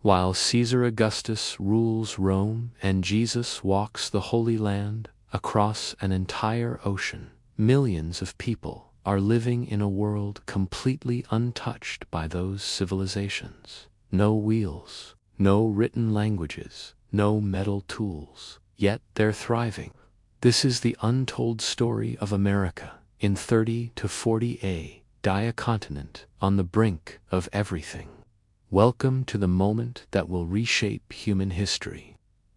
While Caesar Augustus rules Rome and Jesus walks the Holy Land across an entire ocean, millions of people are living in a world completely untouched by those civilizations. No wheels, no written languages, no metal tools, yet they're thriving. This is the untold story of America in 30 to 40 AD, a continent on the brink of everything. Welcome to the moment that will reshape human history.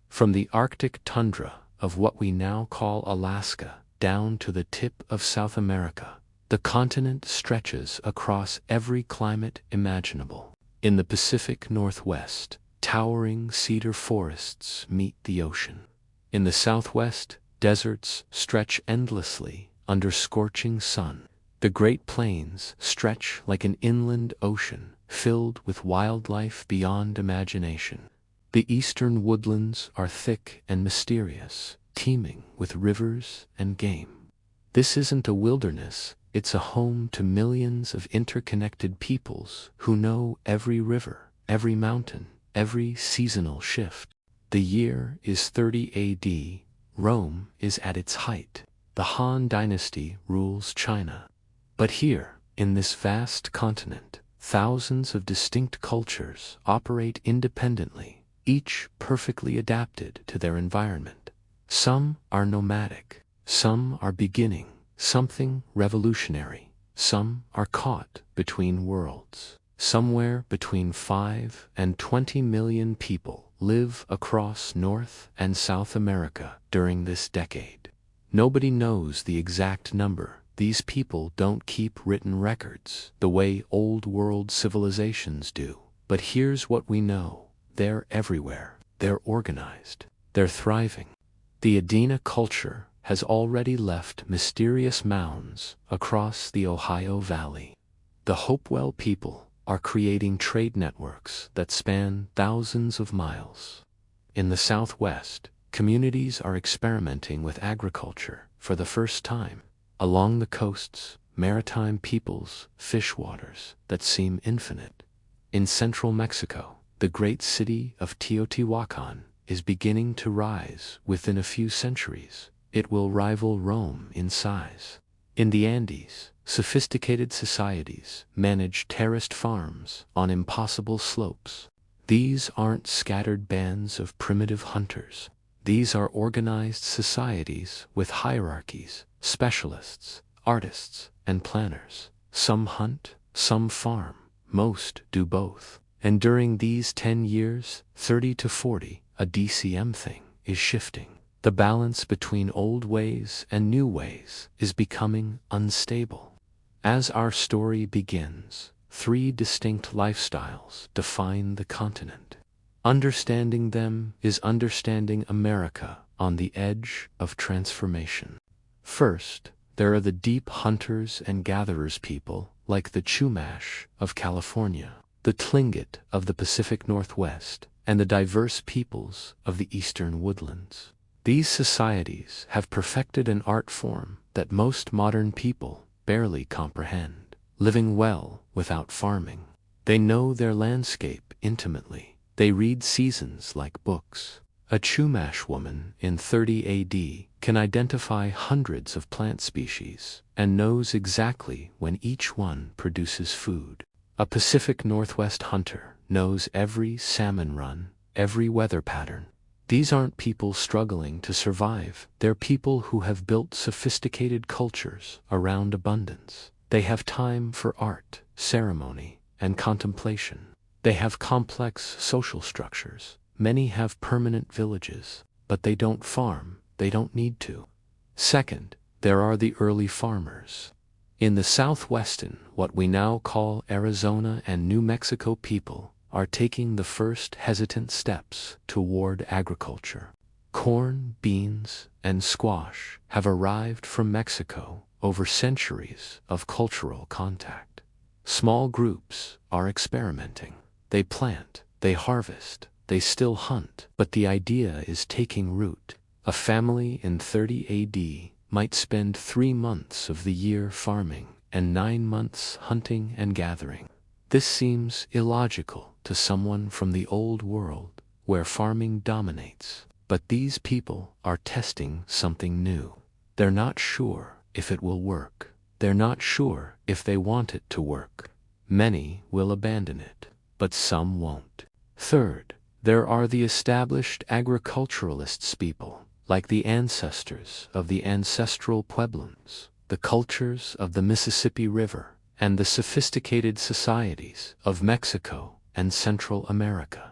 From the Arctic tundra of what we now call Alaska down to the tip of South America, the continent stretches across every climate imaginable. In the Pacific Northwest, towering cedar forests meet the ocean. In the Southwest, deserts stretch endlessly under scorching sun. The Great Plains stretch like an inland ocean filled with wildlife beyond imagination. The eastern woodlands are thick and mysterious, teeming with rivers and game. This isn't a wilderness, it's a home to millions of interconnected peoples who know every river, every mountain, every seasonal shift. The year is 30 AD. Rome is at its height. The Han Dynasty rules China. But here, in this vast continent, thousands of distinct cultures operate independently, each perfectly adapted to their environment. Some are nomadic, some are beginning something revolutionary, some are caught between worlds. Somewhere between 5 and 20 million people live across North and South America during this decade. Nobody knows the exact number. These people don't keep written records the way old world civilizations do. But here's what we know. They're everywhere. They're organized. They're thriving. The Adena culture has already left mysterious mounds across the Ohio Valley. The Hopewell people are creating trade networks that span thousands of miles. In the Southwest, communities are experimenting with agriculture for the first time. Along the coasts, maritime peoples fish waters that seem infinite. In central Mexico, the great city of Teotihuacan is beginning to rise. Within a few centuries, it will rival Rome in size. In the Andes, sophisticated societies manage terraced farms on impossible slopes. These aren't scattered bands of primitive hunters. These are organized societies with hierarchies, specialists, artists, and planners. Some hunt, some farm, most do both. And during these 10 years, 30 to 40, a DCM thing is shifting. The balance between old ways and new ways is becoming unstable. As our story begins, 3 distinct lifestyles define the continent. Understanding them is understanding America on the edge of transformation. First, there are the deep hunters and gatherers people like the Chumash of California, the Tlingit of the Pacific Northwest, and the diverse peoples of the eastern woodlands. These societies have perfected an art form that most modern people barely comprehend, living well without farming. They know their landscape intimately. They read seasons like books. A Chumash woman in 30 AD can identify hundreds of plant species and knows exactly when each one produces food. A Pacific Northwest hunter knows every salmon run, every weather pattern. These aren't people struggling to survive. They're people who have built sophisticated cultures around abundance. They have time for art, ceremony, and contemplation. They have complex social structures. Many have permanent villages, but they don't farm. They don't need to. Second, there are the early farmers. In the Southwestern, what we now call Arizona and New Mexico, people are taking the first hesitant steps toward agriculture. Corn, beans, and squash have arrived from Mexico over centuries of cultural contact. Small groups are experimenting. They plant, they harvest, they still hunt, but the idea is taking root. A family in 30 AD might spend 3 months of the year farming and 9 months hunting and gathering. This seems illogical to someone from the old world, where farming dominates. But these people are testing something new. They're not sure if it will work. They're not sure if they want it to work. Many will abandon it, but some won't. Third, there are the established agriculturalists people, like the ancestors of the ancestral Pueblans, the cultures of the Mississippi River, and the sophisticated societies of Mexico and Central America.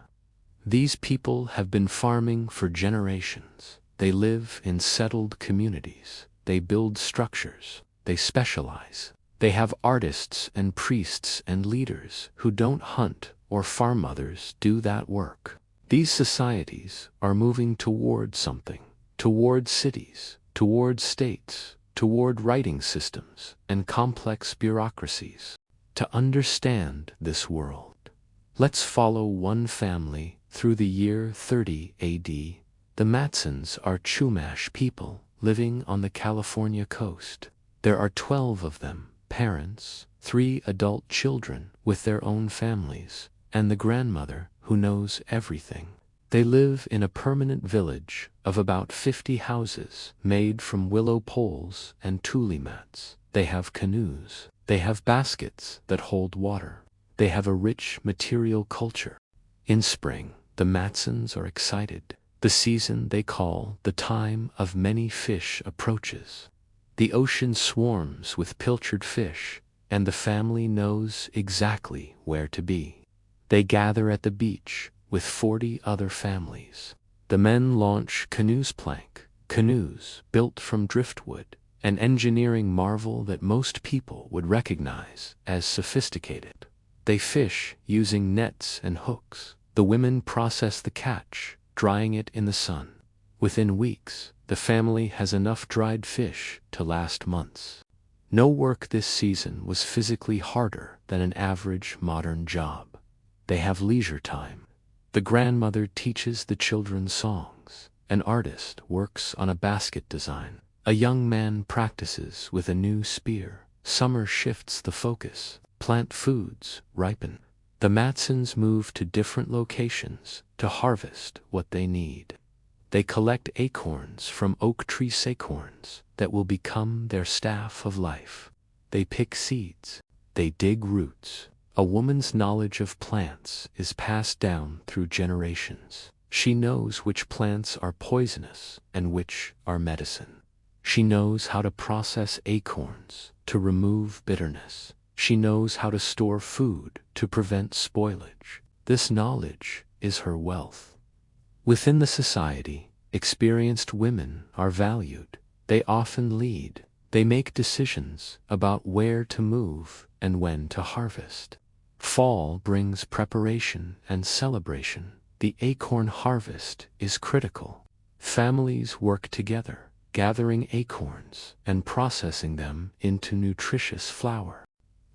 These people have been farming for generations. They live in settled communities. They build structures. They specialize. They have artists and priests and leaders who don't hunt or farm others do that work. These societies are moving toward something, toward cities, toward states, toward writing systems and complex bureaucracies. To understand this world, let's follow one family through the year 30 AD. The Matsons are Chumash people living on the California coast. There are 12 of them, parents, 3 adult children with their own families, and the grandmother who knows everything. They live in a permanent village of about 50 houses made from willow poles and tule mats. They have canoes. They have baskets that hold water. They have a rich material culture. In spring, the Matsons are excited. The season they call the time of many fish approaches. The ocean swarms with pilchard fish, and the family knows exactly where to be. They gather at the beach with 40 other families. The men launch canoes built from driftwood, an engineering marvel that most people would recognize as sophisticated. They fish using nets and hooks. The women process the catch, drying it in the sun. Within weeks, the family has enough dried fish to last months. No work this season was physically harder than an average modern job. They have leisure time. The grandmother teaches the children songs. An artist works on a basket design. A young man practices with a new spear. Summer shifts the focus. Plant foods ripen. The Matsons move to different locations to harvest what they need. They collect acorns from oak tree acorns that will become their staff of life. They pick seeds. They dig roots. A woman's knowledge of plants is passed down through generations. She knows which plants are poisonous and which are medicine. She knows how to process acorns to remove bitterness. She knows how to store food to prevent spoilage. This knowledge is her wealth. Within the society, experienced women are valued. They often lead. They make decisions about where to move and when to harvest. Fall brings preparation and celebration. The acorn harvest is critical. Families work together, gathering acorns and processing them into nutritious flour.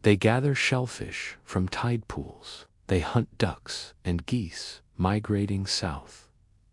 They gather shellfish from tide pools. They hunt ducks and geese migrating south.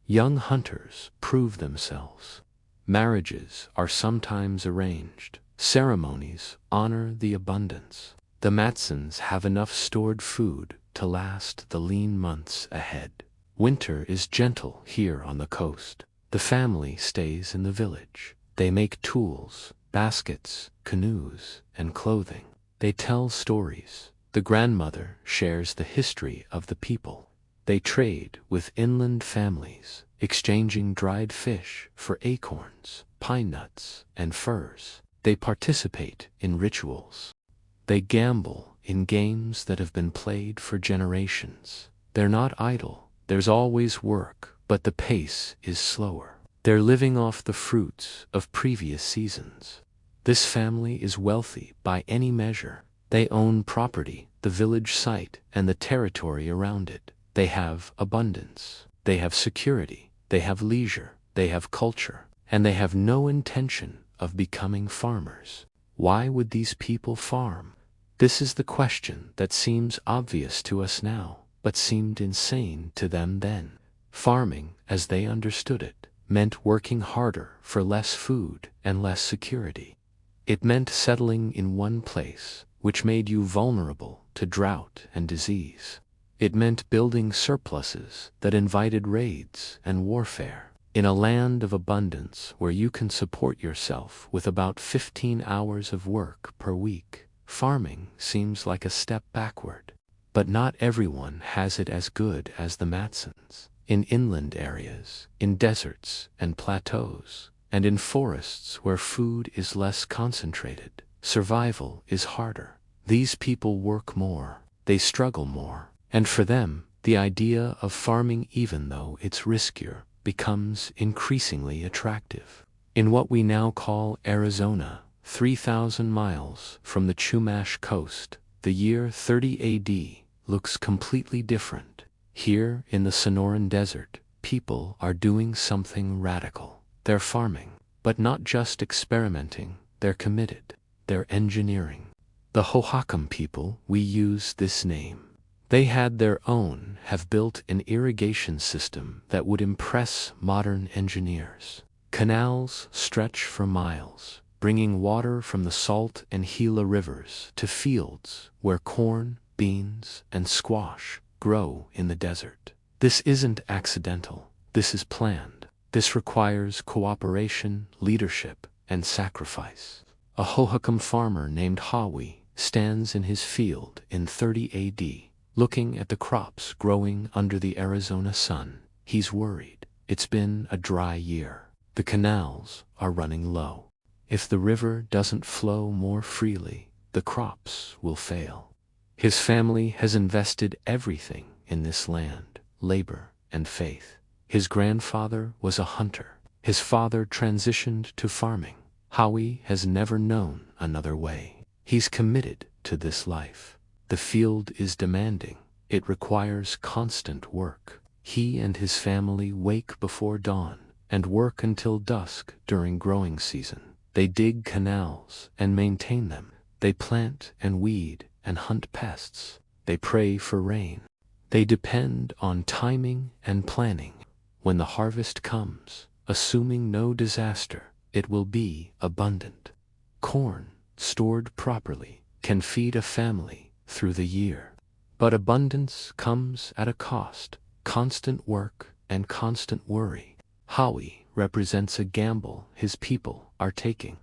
Young hunters prove themselves. Marriages are sometimes arranged. Ceremonies honor the abundance. The Matsons have enough stored food to last the lean months ahead. Winter is gentle here on the coast. The family stays in the village. They make tools, baskets, canoes, and clothing. They tell stories. The grandmother shares the history of the people. They trade with inland families, exchanging dried fish for acorns, pine nuts, and furs. They participate in rituals. They gamble in games that have been played for generations. They're not idle. There's always work, but the pace is slower. They're living off the fruits of previous seasons. This family is wealthy by any measure. They own property, the village site, and the territory around it. They have abundance. They have security. They have leisure. They have culture. And they have no intention of becoming farmers. Why would these people farm? This is the question that seems obvious to us now, but seemed insane to them then. Farming, as they understood it, meant working harder for less food and less security. It meant settling in one place, which made you vulnerable to drought and disease. It meant building surpluses that invited raids and warfare. In a land of abundance where you can support yourself with about 15 hours of work per week, farming seems like a step backward. But not everyone has it as good as the Matsons. In inland areas, in deserts and plateaus, and in forests where food is less concentrated, survival is harder. These people work more, they struggle more, and for them, the idea of farming, even though it's riskier, becomes increasingly attractive. In what we now call Arizona, 3,000 miles from the Chumash coast, the year 30 AD looks completely different. Here in the Sonoran Desert, people are doing something radical. They're farming, but not just experimenting, they're committed. They're engineering. The Hohokam people, we use this name. They had their own, have built an irrigation system that would impress modern engineers. Canals stretch for miles, bringing water from the Salt and Gila rivers to fields where corn, beans, and squash grow in the desert. This isn't accidental. This is planned. This requires cooperation, leadership, and sacrifice. A Hohokam farmer named Hawi stands in his field in 30 AD, looking at the crops growing under the Arizona sun. He's worried. It's been a dry year. The canals are running low. If the river doesn't flow more freely, the crops will fail. His family has invested everything in this land, labor and faith. His grandfather was a hunter. His father transitioned to farming. Howie has never known another way. He's committed to this life. The field is demanding. It requires constant work. He and his family wake before dawn and work until dusk during growing season. They dig canals and maintain them. They plant and weed and hunt pests. They pray for rain. They depend on timing and planning. When the harvest comes, assuming no disaster, it will be abundant. Corn, stored properly, can feed a family through the year. But abundance comes at a cost, constant work and constant worry. Howie represents a gamble his people are taking.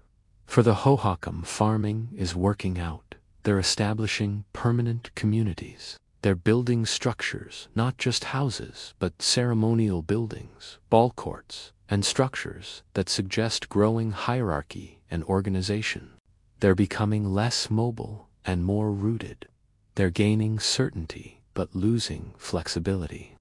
For the Hohokam, farming is working out. They're establishing permanent communities. They're building structures, not just houses, but ceremonial buildings, ball courts, and structures that suggest growing hierarchy and organization. They're becoming less mobile and more rooted. They're gaining certainty, but losing flexibility.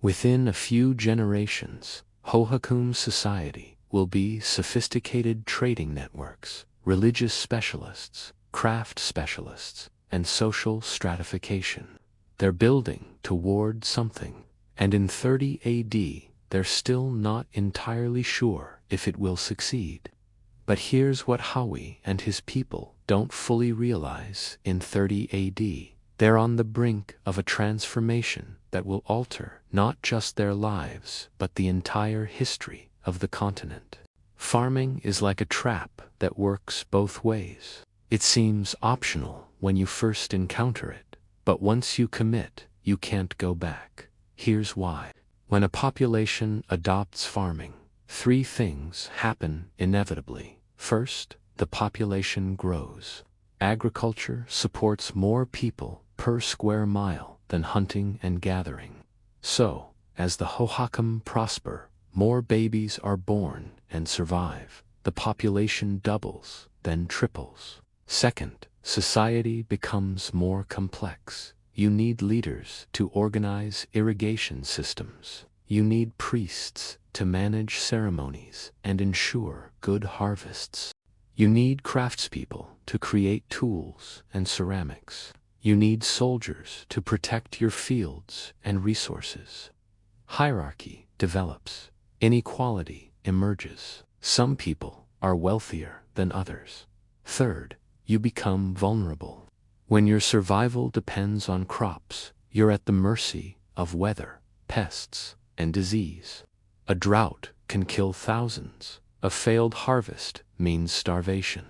Within a few generations, Hohokam society will be sophisticated trading networks, religious specialists, craft specialists, and social stratification. They're building toward something, and in 30 AD, they're still not entirely sure if it will succeed. But here's what Howie and his people don't fully realize in 30 AD. They're on the brink of a transformation that will alter not just their lives, but the entire history of the continent. Farming is like a trap that works both ways. It seems optional when you first encounter it, but once you commit, you can't go back. Here's why. When a population adopts farming, three things happen inevitably. First, the population grows. Agriculture supports more people per square mile than hunting and gathering. So, as the Hohokam prosper, more babies are born and survive. The population doubles, then triples. Second, society becomes more complex. You need leaders to organize irrigation systems. You need priests to manage ceremonies and ensure good harvests. You need craftspeople to create tools and ceramics. You need soldiers to protect your fields and resources. Hierarchy develops. Inequality emerges. Some people are wealthier than others. Third, you become vulnerable. When your survival depends on crops, you're at the mercy of weather, pests, and disease. A drought can kill thousands. A failed harvest means starvation.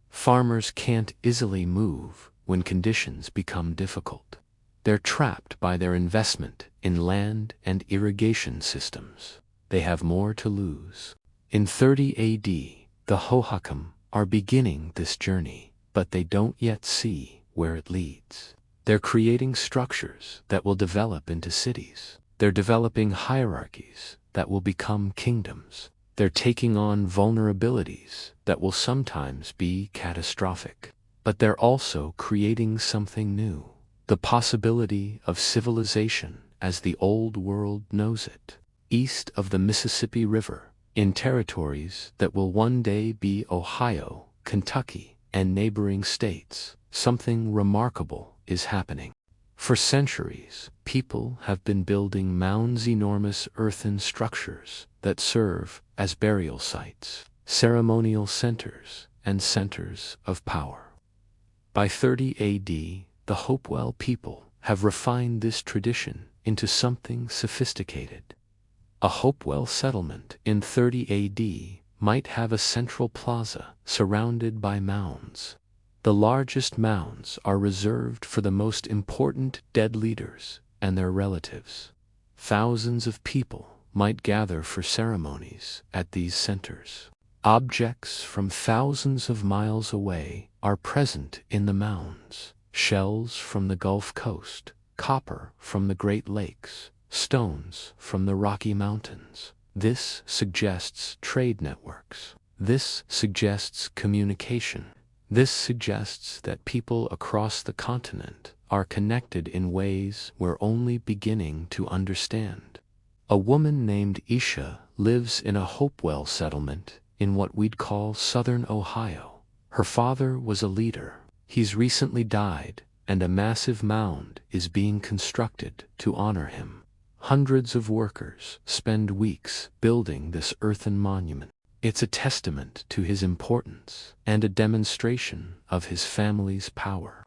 Farmers can't easily move when conditions become difficult. They're trapped by their investment in land and irrigation systems. They have more to lose. In 30 AD, the Hohokam are beginning this journey, but they don't yet see where it leads. They're creating structures that will develop into cities. They're developing hierarchies that will become kingdoms. They're taking on vulnerabilities that will sometimes be catastrophic. But they're also creating something new, the possibility of civilization as the old world knows it, east of the Mississippi River, in territories that will one day be Ohio, Kentucky, and neighboring states. Something remarkable is happening. For centuries, people have been building mounds, enormous earthen structures that serve as burial sites, ceremonial centers, and centers of power. By 30 AD, the Hopewell people have refined this tradition into something sophisticated. A Hopewell settlement in 30 AD might have a central plaza surrounded by mounds. The largest mounds are reserved for the most important dead leaders and their relatives. Thousands of people might gather for ceremonies at these centers. Objects from thousands of miles away are present in the mounds. Shells from the Gulf Coast, copper from the Great Lakes, stones from the Rocky Mountains. This suggests trade networks. This suggests communication. This suggests that people across the continent are connected in ways we're only beginning to understand. A woman named Isha lives in a Hopewell settlement in what we'd call southern Ohio. Her father was a leader. He's recently died, and a massive mound is being constructed to honor him. Hundreds of workers spend weeks building this earthen monument. It's a testament to his importance and a demonstration of his family's power.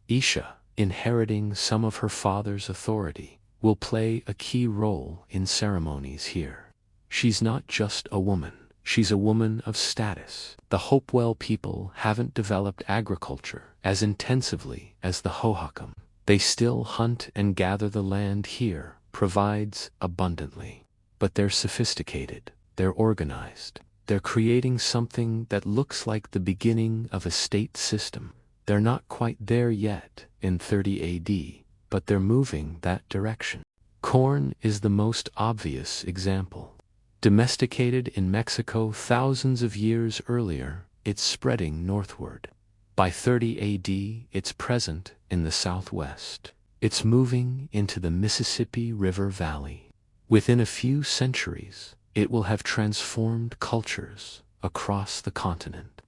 Isha, inheriting some of her father's authority, will play a key role in ceremonies here. She's not just a woman. She's a woman of status. The Hopewell people haven't developed agriculture as intensively as the Hohokam. They still hunt and gather. The land here provides abundantly. But they're sophisticated. They're organized. They're creating something that looks like the beginning of a state system. They're not quite there yet in 30 AD, but they're moving that direction. Corn is the most obvious example. Domesticated in Mexico thousands of years earlier, it's spreading northward. By 30 AD, it's present in the southwest. It's moving into the Mississippi River Valley. Within a few centuries, it will have transformed cultures across the continent.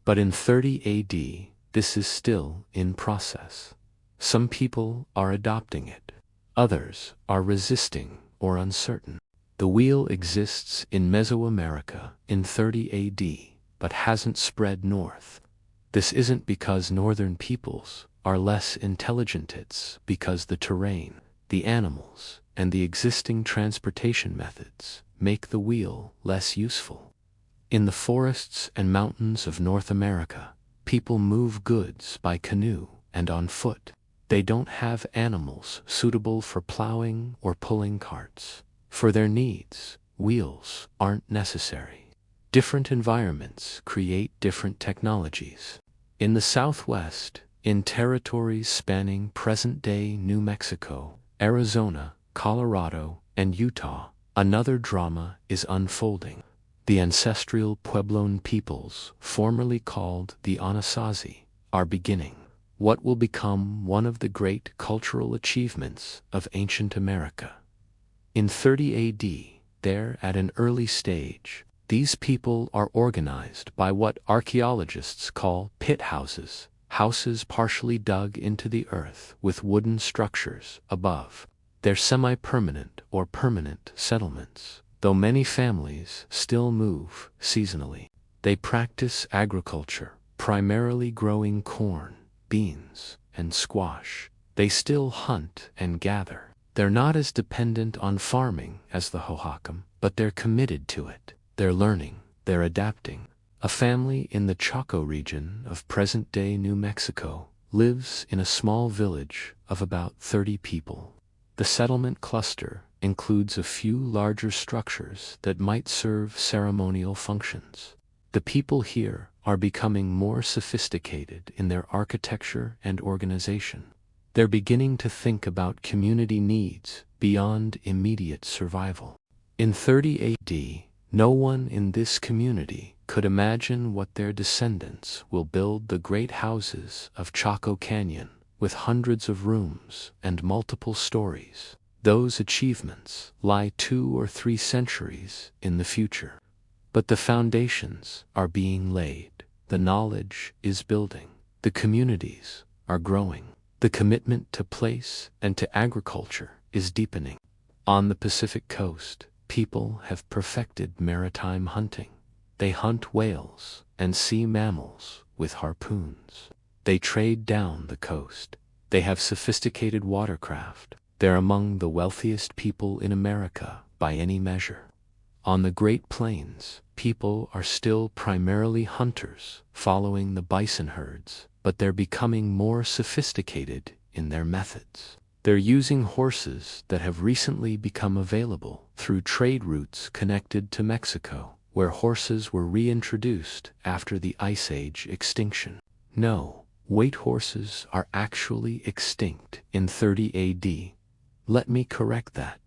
But in 30 AD, this is still in process. Some people are adopting it. Others are resisting or uncertain. The wheel exists in Mesoamerica in 30 AD, but hasn't spread north. This isn't because northern peoples are less intelligent, it's because the terrain, the animals, and the existing transportation methods make the wheel less useful. In the forests and mountains of North America, people move goods by canoe and on foot. They don't have animals suitable for plowing or pulling carts. For their needs, wheels aren't necessary. Different environments create different technologies. In the Southwest, in territories spanning present-day New Mexico, Arizona, Colorado, and Utah, another drama is unfolding. The ancestral Puebloan peoples, formerly called the Anasazi, are beginning what will become one of the great cultural achievements of ancient America. In 30 AD, they're at an early stage. These people are organized by what archaeologists call pit houses, houses partially dug into the earth with wooden structures above. They're semi-permanent or permanent settlements, though many families still move seasonally. They practice agriculture, primarily growing corn, beans, and squash. They still hunt and gather. They're not as dependent on farming as the Hohokam, but they're committed to it. They're learning, they're adapting. A family in the Chaco region of present-day New Mexico lives in a small village of about 30 people. The settlement cluster includes a few larger structures that might serve ceremonial functions. The people here are becoming more sophisticated in their architecture and organization. They're beginning to think about community needs beyond immediate survival. In 30 AD, no one in this community could imagine what their descendants will build: the great houses of Chaco Canyon, with hundreds of rooms and multiple stories. Those achievements lie 2 or 3 centuries in the future. But the foundations are being laid. The knowledge is building. The communities are growing. The commitment to place and to agriculture is deepening. On the Pacific coast, people have perfected maritime hunting. They hunt whales and sea mammals with harpoons. They trade down the coast. They have sophisticated watercraft. They're among the wealthiest people in America by any measure. On the Great Plains, people are still primarily hunters, following the bison herds, but they're becoming more sophisticated in their methods. They're using horses that have recently become available through trade routes connected to Mexico, where horses were reintroduced after the Ice Age extinction. No, weight horses are actually extinct in 30 AD. Let me correct that.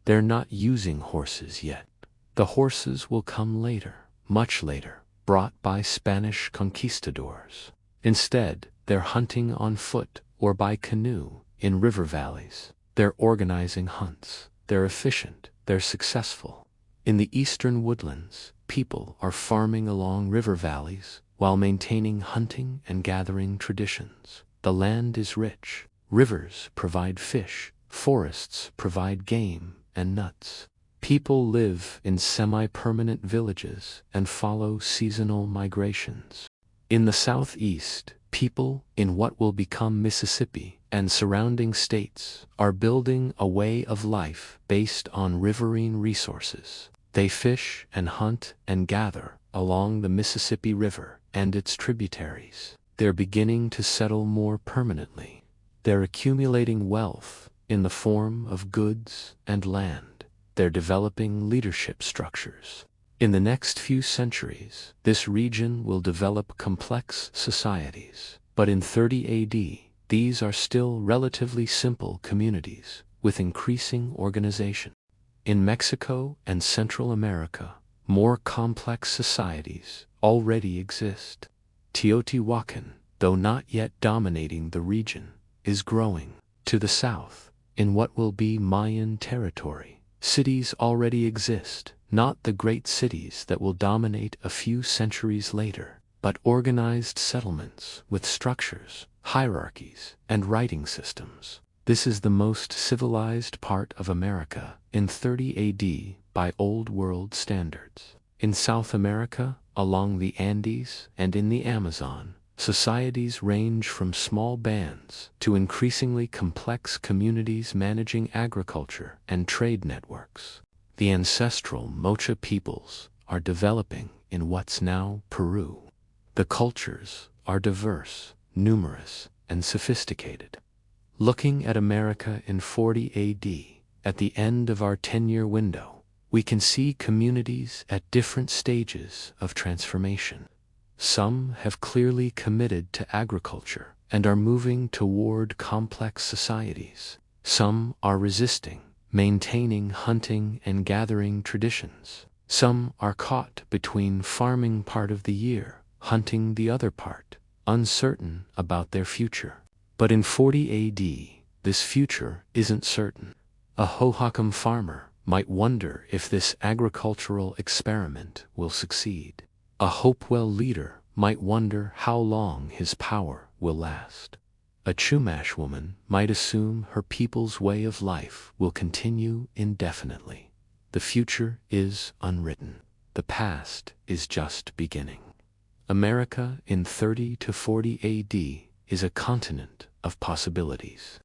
They're not using horses yet. The horses will come later, much later, brought by Spanish conquistadors. Instead, they're hunting on foot or by canoe in river valleys. They're organizing hunts. They're efficient. They're successful. In the eastern woodlands, people are farming along river valleys while maintaining hunting and gathering traditions. The land is rich. Rivers provide fish. Forests provide game and nuts. People live in semi-permanent villages and follow seasonal migrations. In the southeast, people in what will become Mississippi and surrounding states are building a way of life based on riverine resources. They fish and hunt and gather along the Mississippi River and its tributaries. They're beginning to settle more permanently. They're accumulating wealth in the form of goods and land. They're developing leadership structures. In the next few centuries, this region will develop complex societies. But in 30 AD, these are still relatively simple communities with increasing organization. In Mexico and Central America, more complex societies already exist. Teotihuacan, though not yet dominating the region, is growing. To the south, in what will be Mayan territory, cities already exist, not the great cities that will dominate a few centuries later, but organized settlements with structures, hierarchies, and writing systems. This is the most civilized part of America in 30 AD by Old World standards. In South America, along the Andes and in the Amazon, societies range from small bands to increasingly complex communities managing agriculture and trade networks. The ancestral Mocha peoples are developing in what's now Peru. The cultures are diverse, numerous, and sophisticated. Looking at America in 40 AD, at the end of our 10-year window, we can see communities at different stages of transformation. Some have clearly committed to agriculture and are moving toward complex societies. Some are resisting, maintaining hunting and gathering traditions. Some are caught between farming part of the year, hunting the other part, uncertain about their future. But in 40 AD, this future isn't certain. A Hohokam farmer might wonder if this agricultural experiment will succeed. A Hopewell leader might wonder how long his power will last. A Chumash woman might assume her people's way of life will continue indefinitely. The future is unwritten. The past is just beginning. America in 30 to 40 AD is a continent of possibilities.